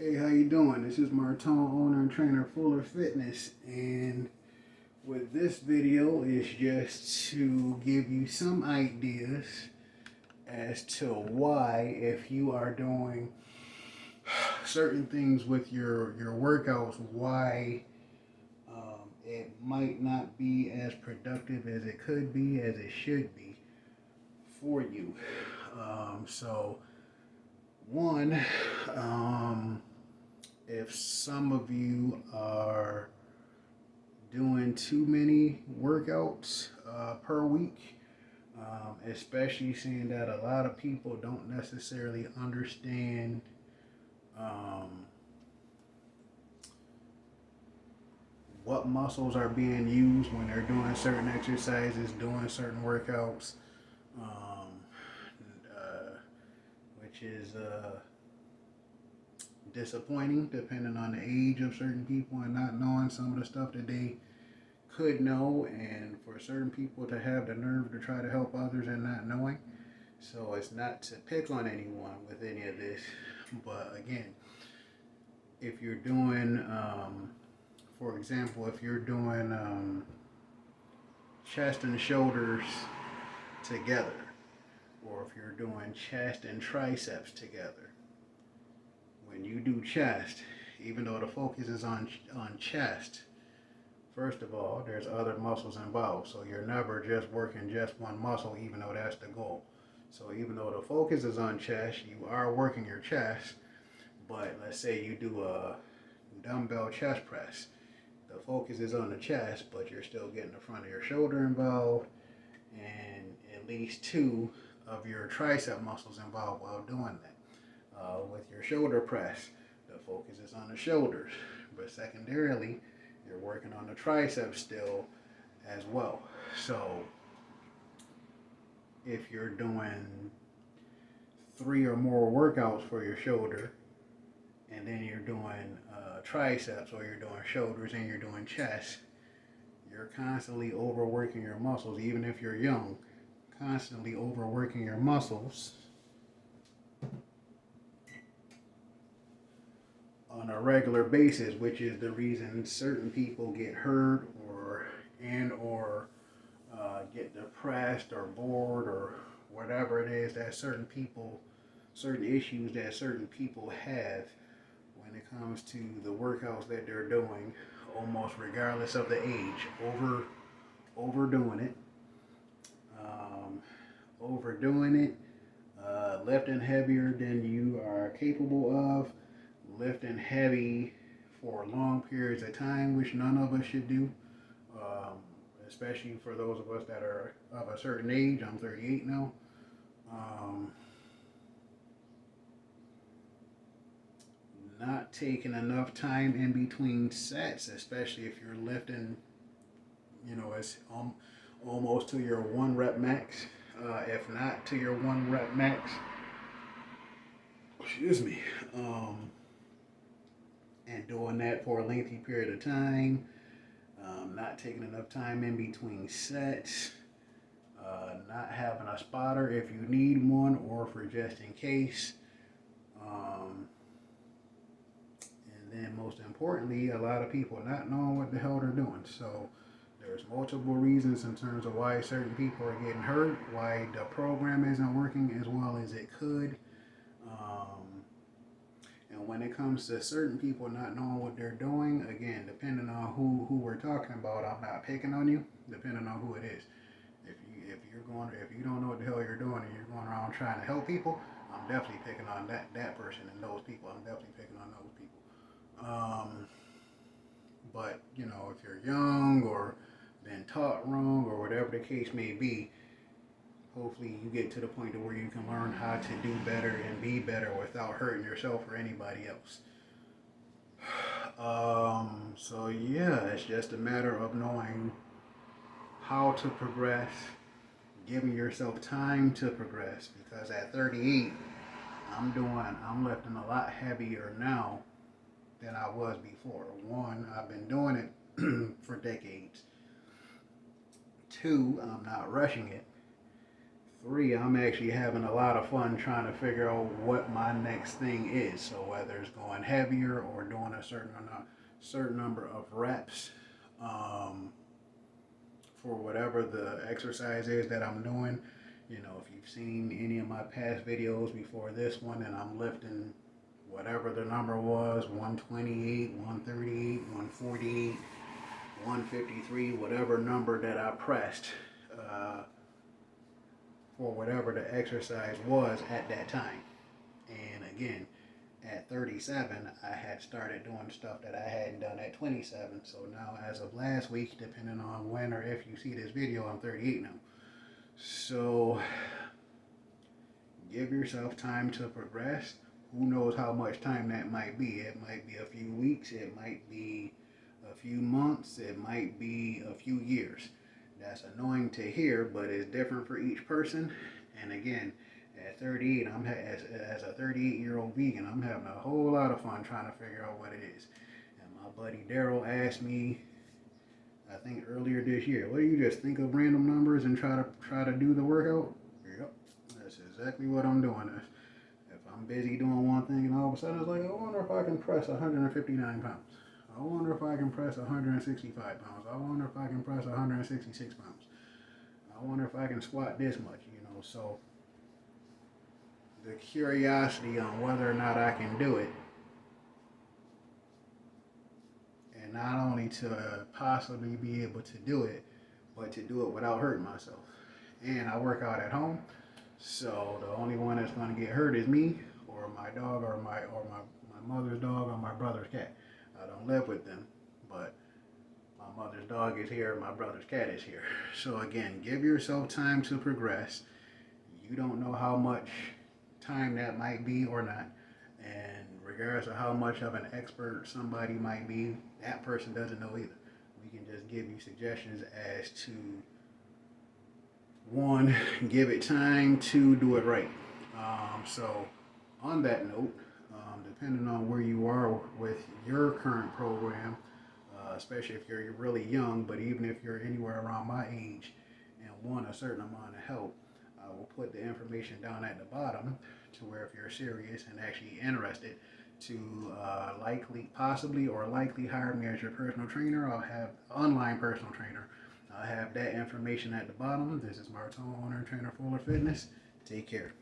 Hey, how you doing? This is Martone, owner and trainer Fuller Fitness, and with this video is just to give you some ideas as to why, if you are doing certain things with your workouts, why it might not be as productive as it could be, as it should be for you. So one, if some of you are doing too many workouts per week, especially seeing that a lot of people don't necessarily understand what muscles are being used when they're doing certain exercises, doing certain workouts, um, uh, which is disappointing depending on the age of certain people and not knowing some of the stuff that they could know, and for certain people to have the nerve to try to help others and not knowing. So it's not to pick on anyone with any of this, but again, if you're doing, for example, if you're doing chest and shoulders together, or if you're doing chest and triceps together, when you do chest, even though the focus is on chest, first of all, there's other muscles involved, so you're never just working just one muscle, even though that's the goal. So even though the focus is on chest, you are working your chest, but let's say you do a dumbbell chest press. The focus is on the chest, but you're still getting the front of your shoulder involved, and at least two of your tricep muscles involved while doing that. With your shoulder press, the focus is on the shoulders, but secondarily, you're working on the triceps still as well. So if you're doing three or more workouts for your shoulder, and then you're doing triceps, or you're doing shoulders and you're doing chest, you're constantly overworking your muscles, even if you're young, constantly overworking your muscles on a regular basis, which is the reason certain people get hurt or get depressed or bored or whatever it is that certain issues that certain people have when it comes to the workouts that they're doing, almost regardless of the age. Overdoing it, um, overdoing it, lifting heavier than you are capable of, lifting heavy for long periods of time, which none of us should do, um, especially for those of us that are of a certain age. I'm 38 now. Um, Not taking enough time in between sets, especially if you're lifting, it's almost to your one rep max, if not to your one rep max. Excuse me. And doing that for a lengthy period of time, not taking enough time in between sets, not having a spotter if you need one or for just in case. Um, and then most importantly, a lot of people not knowing what the hell they're doing. So there's multiple reasons in terms of why certain people are getting hurt, why the program isn't working as well as it could. And when it comes to certain people not knowing what they're doing, again, depending on who we're talking about, I'm not picking on you. Depending on who it is, if you don't know what the hell you're doing and you're going around trying to help people, I'm definitely picking on that person and those people. I'm definitely picking on those people. But if you're young or been taught wrong or whatever the case may be, hopefully you get to the point to where you can learn how to do better and be better without hurting yourself or anybody else. So yeah, it's just a matter of knowing how to progress, giving yourself time to progress, because at 38, I'm lifting a lot heavier now than I was before. One, I've been doing it for decades. Two, I'm not rushing it. 3, I'm actually having a lot of fun trying to figure out what my next thing is. So whether it's going heavier or doing a certain number of reps, um, for whatever the exercise is that I'm doing. You know, if you've seen any of my past videos before this one, and I'm lifting whatever the number was, 128, 138, 148, 153, whatever number that I pressed for whatever the exercise was at that time. And again, at 37, I had started doing stuff that I hadn't done at 27. So now, as of last week, depending on when or if you see this video, I'm 38 now. So give yourself time to progress. Who knows how much time that might be? It might be a few weeks, it might be a few months, it might be a few years. That's annoying to hear, but it's different for each person. And again, at 38, as a 38-year-old vegan, I'm having a whole lot of fun trying to figure out what it is. And my buddy Daryl asked me, I think earlier this year, what do you just think of random numbers and try to do the workout? Yep, that's exactly what I'm doing. If I'm busy doing one thing and all of a sudden it's like, I wonder if I can press 159 pounds. I wonder if I can press 165 pounds. I wonder if I can press 166 pounds. I wonder if I can squat this much, so the curiosity on whether or not I can do it, and not only to possibly be able to do it, but to do it without hurting myself. And I work out at home, so the only one that's going to get hurt is me, or my dog, or my mother's dog, or my brother's cat. I don't live with them, but my mother's dog is here, my brother's cat is here. So again, give yourself time to progress. You don't know how much time that might be or not. And regardless of how much of an expert somebody might be, that person doesn't know either. We can just give you suggestions as to, 1, give it time, 2, do it right. So on that note, depending on where you are with your current program, especially if you're really young, but even if you're anywhere around my age and want a certain amount of help, I will put the information down at the bottom to where if you're serious and actually interested to possibly hire me as your personal trainer. I'll have online personal trainer. I have that information at the bottom. This is Martone, owner and trainer Fuller Fitness. Take care.